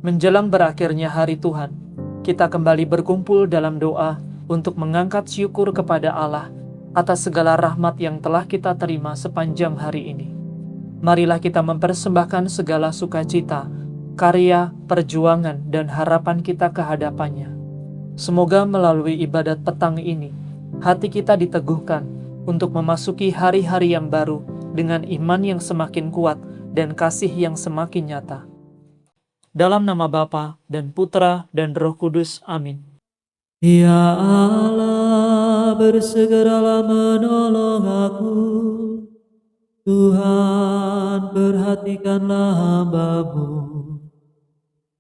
Menjelang berakhirnya hari Tuhan, kita kembali berkumpul dalam doa untuk mengangkat syukur kepada Allah atas segala rahmat yang telah kita terima sepanjang hari ini. Marilah kita mempersembahkan segala sukacita, karya, perjuangan, dan harapan kita ke hadapannya. Semoga melalui ibadat petang ini, hati kita diteguhkan untuk memasuki hari-hari yang baru dengan iman yang semakin kuat dan kasih yang semakin nyata. Dalam nama Bapa dan Putra dan Roh Kudus. Amin. Ya Allah, bersegeralah menolong aku. Tuhan, perhatikanlah hamba-Mu.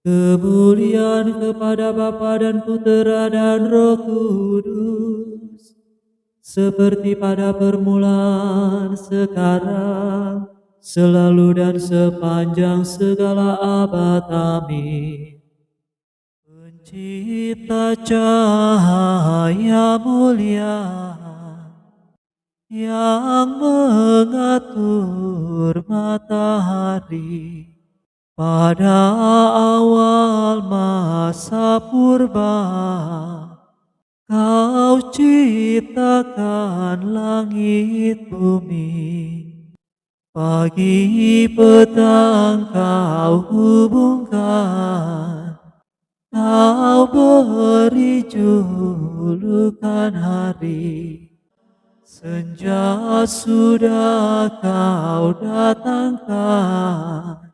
Kemuliaan kepada Bapa dan Putera dan Roh Kudus, seperti pada permulaan, sekarang, selalu dan sepanjang segala abad. Amin. Pencipta cahaya mulia, yang mengatur matahari pada awal masa purba, Kau ciptakan langit bumi. Pagi petang Kau hubungkan, Kau beri julukan hari. Senja sudah Kau datangkan,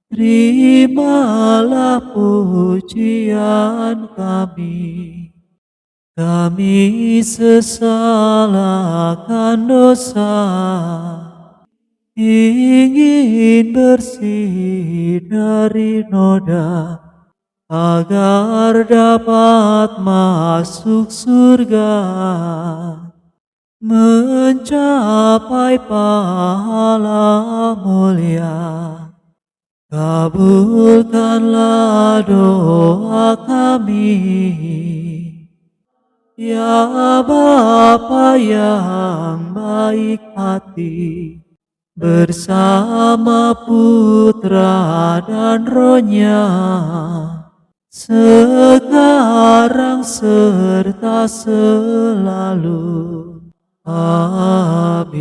terimalah pujian kami. Kami sesalahkan dosa, ingin bersih dari noda, agar dapat masuk surga, mencapai pahala mulia. Kabulkanlah doa kami, ya Bapa yang baik hati, bersama Putra dan Roh-Nya, sekarang serta selalu. Amin.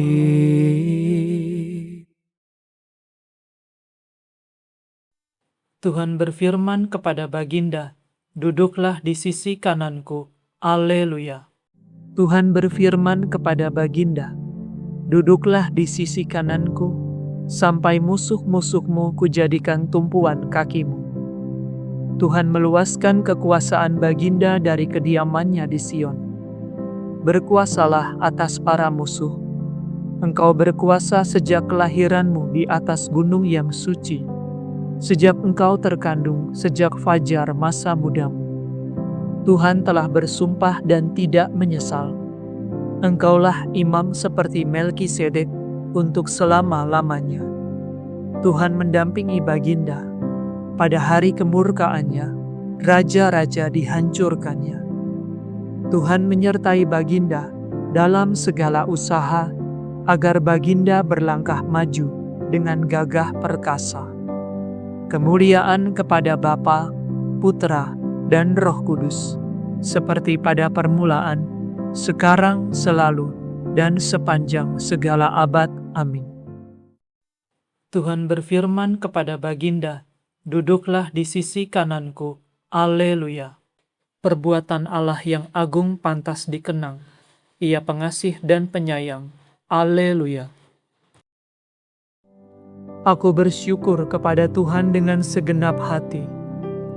Tuhan berfirman kepada Baginda, "Duduklah di sisi kananku." Haleluya. Tuhan berfirman kepada Baginda, "Duduklah di sisi kananku, sampai musuh-musuhmu kujadikan tumpuan kakimu." Tuhan meluaskan kekuasaan Baginda dari kediamannya di Sion. Berkuasalah atas para musuh. Engkau berkuasa sejak kelahiranmu di atas gunung yang suci, sejak engkau terkandung, sejak fajar masa mudamu. Tuhan telah bersumpah dan tidak menyesal. Engkaulah imam seperti Melkisedek untuk selama-lamanya. Tuhan mendampingi Baginda. Pada hari kemurkaannya, raja-raja dihancurkannya. Tuhan menyertai Baginda dalam segala usaha, agar Baginda berlangkah maju dengan gagah perkasa. Kemuliaan kepada Bapa, Putra, dan Roh Kudus, seperti pada permulaan, sekarang, selalu, dan sepanjang segala abad. Amin. Tuhan berfirman kepada Baginda, "Duduklah di sisi kananku." Haleluya. Perbuatan Allah yang agung pantas dikenang. Ia pengasih dan penyayang. Haleluya. Aku bersyukur kepada Tuhan dengan segenap hati.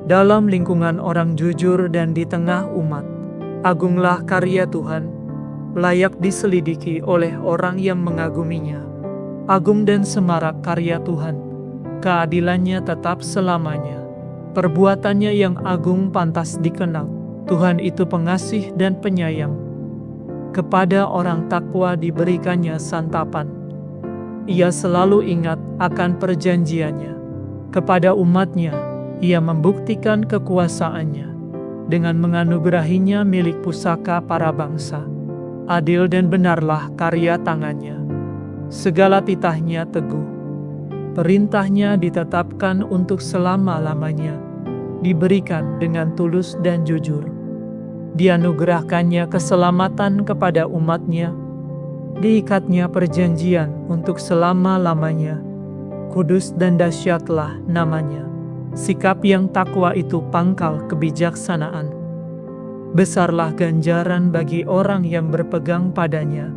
Dalam lingkungan orang jujur dan di tengah umat, agunglah karya Tuhan, layak diselidiki oleh orang yang mengaguminya. Agung dan semarak karya Tuhan, keadilannya tetap selamanya. Perbuatannya yang agung pantas dikenang. Tuhan itu pengasih dan penyayang. Kepada orang takwa diberikannya santapan. Ia selalu ingat akan perjanjiannya. Kepada umatnya, Ia membuktikan kekuasaannya dengan menganugerahinya milik pusaka para bangsa. Adil dan benarlah karya tangannya. Segala titahnya teguh. Perintahnya ditetapkan untuk selama-lamanya, diberikan dengan tulus dan jujur. Dianugerahkannya keselamatan kepada umatnya, diikatnya perjanjian untuk selama-lamanya. Kudus dan dahsyatlah namanya. Sikap yang takwa itu pangkal kebijaksanaan. Besarlah ganjaran bagi orang yang berpegang padanya.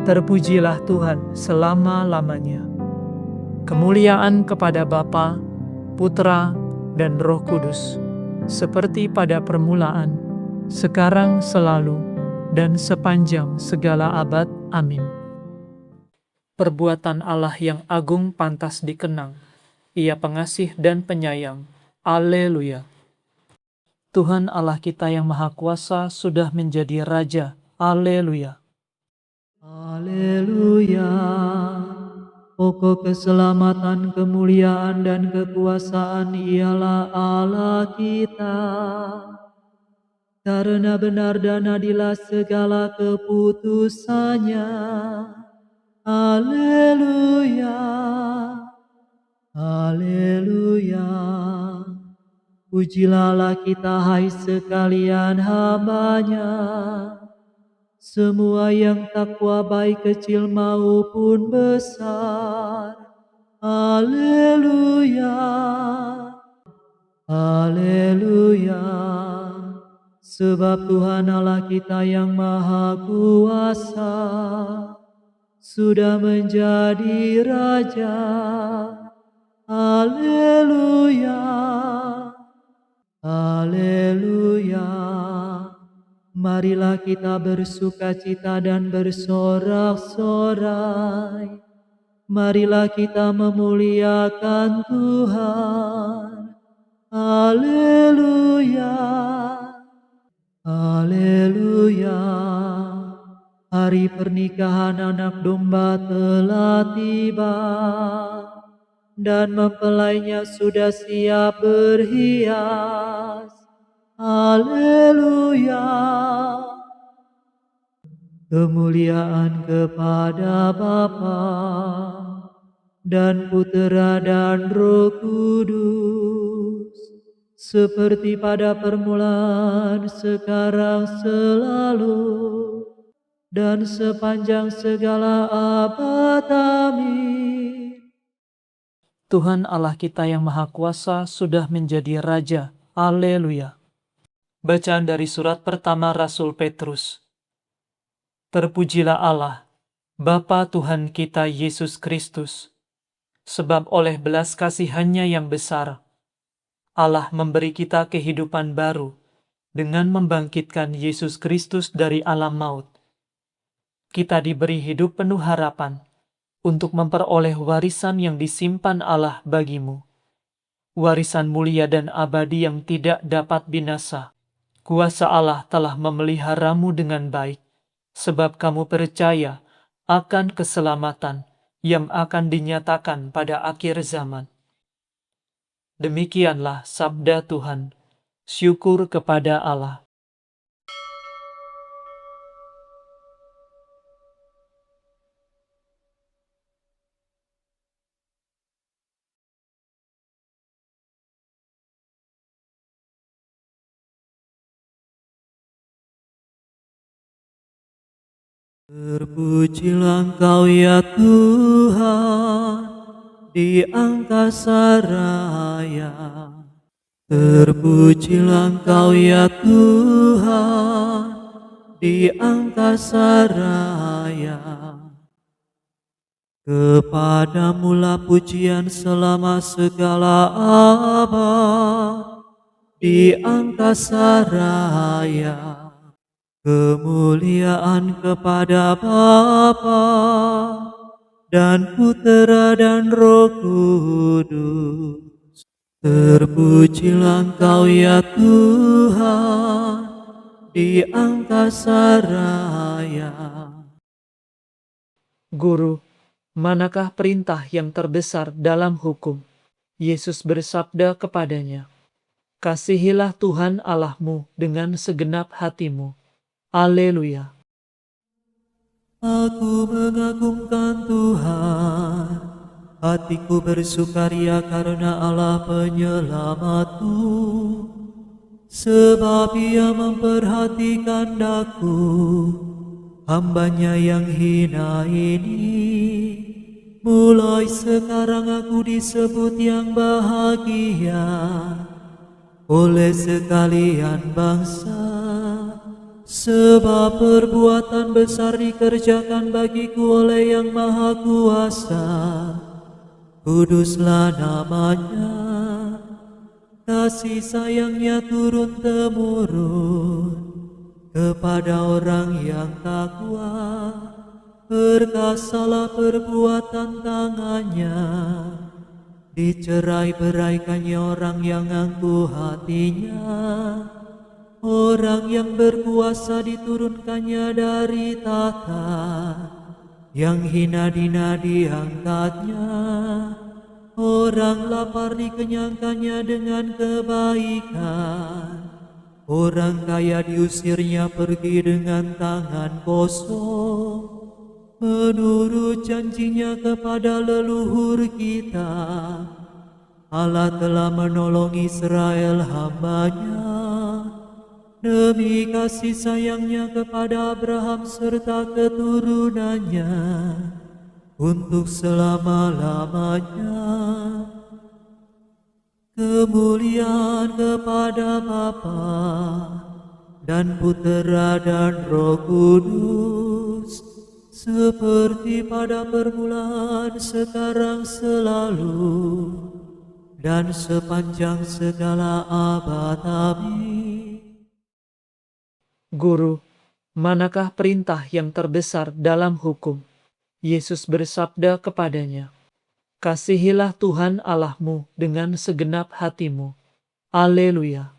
Terpujilah Tuhan selama-lamanya. Kemuliaan kepada Bapa, Putra, dan Roh Kudus, seperti pada permulaan, sekarang, selalu, dan sepanjang segala abad. Amin. Perbuatan Allah yang agung pantas dikenang. Ia pengasih dan penyayang. Haleluya. Tuhan Allah kita yang Maha Kuasa sudah menjadi Raja. Haleluya. Haleluya. Pokok keselamatan, kemuliaan, dan kekuasaan ialah Allah kita. Karena benar dan adilah segala keputusannya. Haleluya. Haleluya. Pujilah Allah kita, hai sekalian hamba-Nya, semua yang takwa baik kecil maupun besar. Haleluya. Haleluya. Sebab Tuhan Allah kita yang Maha Kuasa sudah menjadi Raja. Haleluya. Haleluya. Marilah kita bersukacita dan bersorak-sorai. Marilah kita memuliakan Tuhan. Haleluya. Haleluya. Hari pernikahan anak domba telah tiba, dan mempelainya sudah siap berhias. Haleluya. Kemuliaan kepada Bapa dan Putera dan Roh Kudus, seperti pada permulaan, sekarang, selalu, dan sepanjang segala abad. Amin. Tuhan Allah kita yang Maha Kuasa sudah menjadi Raja. Haleluya. Bacaan dari surat pertama Rasul Petrus. Terpujilah Allah, Bapa Tuhan kita Yesus Kristus, sebab oleh belas kasihan-Nya yang besar, Allah memberi kita kehidupan baru dengan membangkitkan Yesus Kristus dari alam maut. Kita diberi hidup penuh harapan untuk memperoleh warisan yang disimpan Allah bagimu, warisan mulia dan abadi yang tidak dapat binasa. Kuasa Allah telah memeliharamu dengan baik, sebab kamu percaya akan keselamatan yang akan dinyatakan pada akhir zaman. Demikianlah sabda Tuhan. Syukur kepada Allah. Terpujilah Engkau ya Tuhan di angkasa raya. Terpujilah Engkau ya Tuhan di angkasa raya. Kepadamu-lah pujian selama segala abad di angkasa raya. Kemuliaan kepada Bapa dan Putera dan Roh Kudus. Terpujilah Engkau ya Tuhan di angkasa raya. Guru, manakah perintah yang terbesar dalam hukum? Yesus bersabda kepadanya, kasihilah Tuhan Allahmu dengan segenap hatimu. Haleluya. Aku mengagungkan Tuhan, Hatiku bersukaria karena Allah penyelamatku, sebab Ia memperhatikan daku, hambanya yang hina ini. Mulai sekarang aku disebut yang bahagia oleh sekalian bangsa, sebab perbuatan besar dikerjakan bagiku oleh Yang Maha Kuasa. Kuduslah namanya, kasih sayangnya turun-temurun kepada orang yang takwa. Perkasalah perbuatan tangannya, dicerai-beraikannya orang yang angkuh hatinya. Orang yang berkuasa diturunkannya dari tahta, yang hina dina diangkatnya. Orang lapar dikenyangkannya dengan kebaikan, orang kaya diusirnya pergi dengan tangan kosong. Menurut janjinya kepada leluhur kita, Allah telah menolong Israel hambanya, demi kasih sayangnya kepada Abraham serta keturunannya untuk selama-lamanya. Kemuliaan kepada Bapa dan Putera dan Roh Kudus, seperti pada permulaan, sekarang, selalu, dan sepanjang segala abad. Amin. Guru, manakah perintah yang terbesar dalam hukum? Yesus bersabda kepadanya, "Kasihilah Tuhan Allahmu dengan segenap hatimu." Haleluya.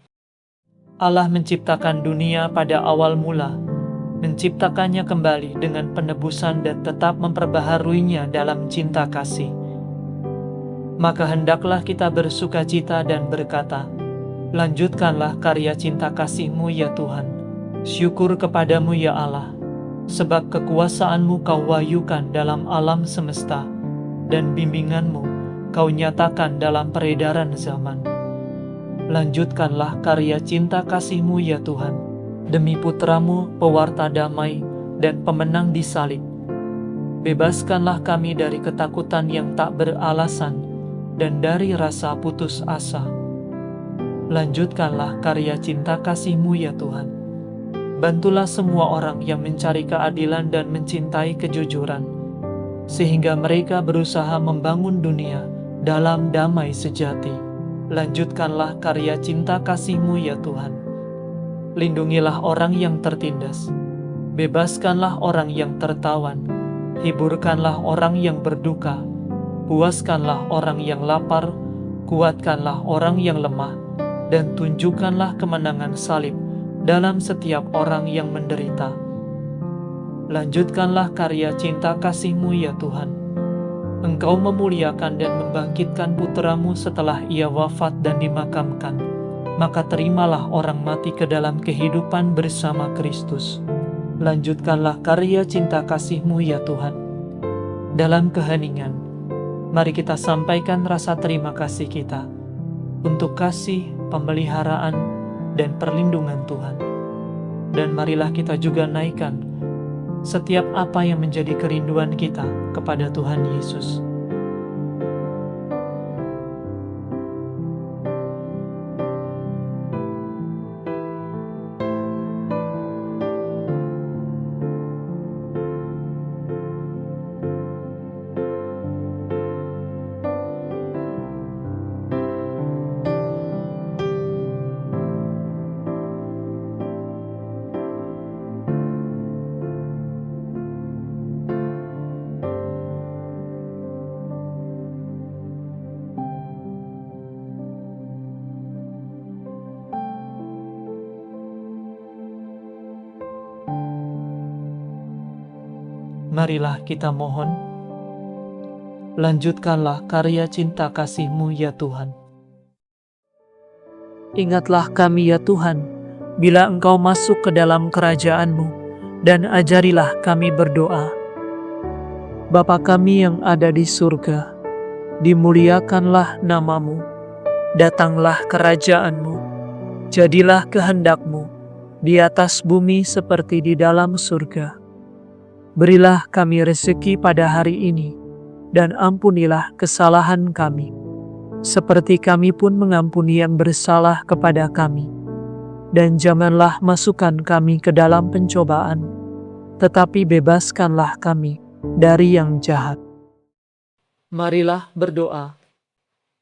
Allah menciptakan dunia pada awal mula, menciptakannya kembali dengan penebusan dan tetap memperbaharuinya dalam cinta kasih. Maka hendaklah kita bersukacita dan berkata, "Lanjutkanlah karya cinta kasih-Mu ya Tuhan. Syukur kepadamu ya Allah, sebab kekuasaan-Mu Kau wahyukan dalam alam semesta, dan bimbingan-Mu Kau nyatakan dalam peredaran zaman. Lanjutkanlah karya cinta kasih-Mu ya Tuhan, demi putra-Mu, pewarta damai dan pemenang di salib. Bebaskanlah kami dari ketakutan yang tak beralasan dan dari rasa putus asa. Lanjutkanlah karya cinta kasih-Mu ya Tuhan. Bantulah semua orang yang mencari keadilan dan mencintai kejujuran, sehingga mereka berusaha membangun dunia dalam damai sejati. Lanjutkanlah karya cinta kasih-Mu ya Tuhan. Lindungilah orang yang tertindas, bebaskanlah orang yang tertawan, hiburkanlah orang yang berduka, puaskanlah orang yang lapar, kuatkanlah orang yang lemah, dan tunjukkanlah kemenangan salib dalam setiap orang yang menderita. Lanjutkanlah karya cinta kasih-Mu ya Tuhan. Engkau memuliakan dan membangkitkan putra-Mu setelah ia wafat dan dimakamkan. Maka terimalah orang mati ke dalam kehidupan bersama Kristus. Lanjutkanlah karya cinta kasih-Mu ya Tuhan. Dalam keheningan, mari kita sampaikan rasa terima kasih kita untuk kasih, pemeliharaan, dan perlindungan Tuhan. Dan marilah kita juga naikkan setiap apa yang menjadi kerinduan kita kepada Tuhan Yesus. Marilah kita mohon, lanjutkanlah karya cinta kasih-Mu ya Tuhan. Ingatlah kami ya Tuhan, bila Engkau masuk ke dalam kerajaan-Mu, dan ajarilah kami berdoa. Bapa kami yang ada di surga, dimuliakanlah namamu, datanglah kerajaanmu, jadilah kehendakmu di atas bumi seperti di dalam surga. Berilah kami rezeki pada hari ini, dan ampunilah kesalahan kami, seperti kami pun mengampuni yang bersalah kepada kami. Dan janganlah masukkan kami ke dalam pencobaan, tetapi bebaskanlah kami dari yang jahat. Marilah berdoa.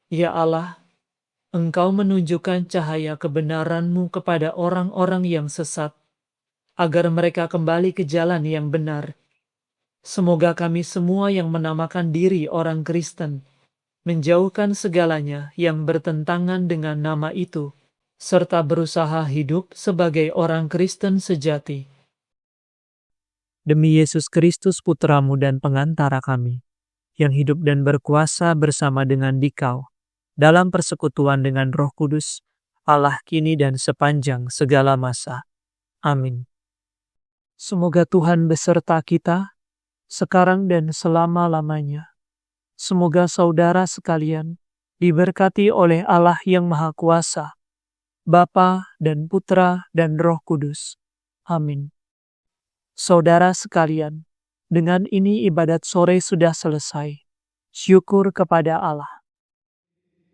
Ya Allah, Engkau menunjukkan cahaya kebenaran-Mu kepada orang-orang yang sesat, agar mereka kembali ke jalan yang benar. Semoga kami semua yang menamakan diri orang Kristen, menjauhkan segalanya yang bertentangan dengan nama itu, serta berusaha hidup sebagai orang Kristen sejati. Demi Yesus Kristus Putra-Mu dan pengantara kami, yang hidup dan berkuasa bersama dengan Dikau, dalam persekutuan dengan Roh Kudus, Allah kini dan sepanjang segala masa. Amin. Semoga Tuhan beserta kita, sekarang dan selama-lamanya. Semoga saudara sekalian diberkati oleh Allah yang Maha Kuasa, Bapa dan Putra dan Roh Kudus. Amin. Saudara sekalian, dengan ini ibadat sore sudah selesai. Syukur kepada Allah.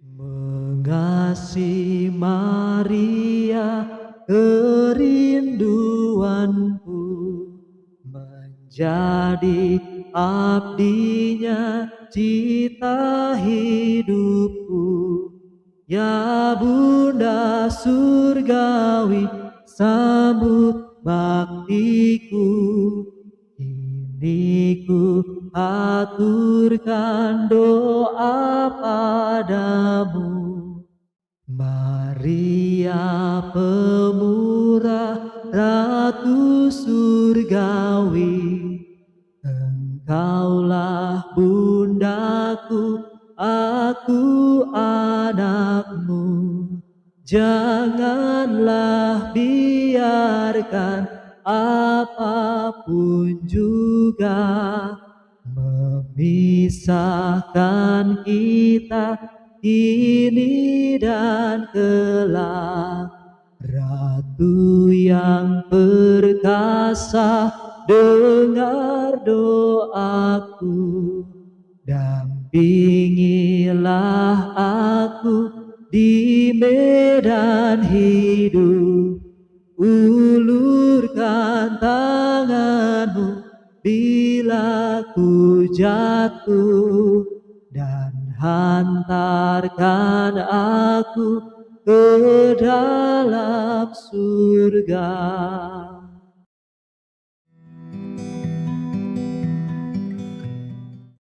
Mengasihi Maria, kerinduanku, menjadi abdinya, cita hidupku. Ya Bunda surgawi, sambut baktiku. Ini ku aturkan doa padamu. Maria pemurah, Ratu surgawi, Engkaulah bundaku, aku anakmu. Janganlah biarkan apapun juga memisahkan kita kini dan kelak. Ratu yang perkasa, dengar doaku. Dampingilah aku di medan hidup. Ulurkan tanganmu bila ku jatuh, dan hantarkan aku ke dalam surga.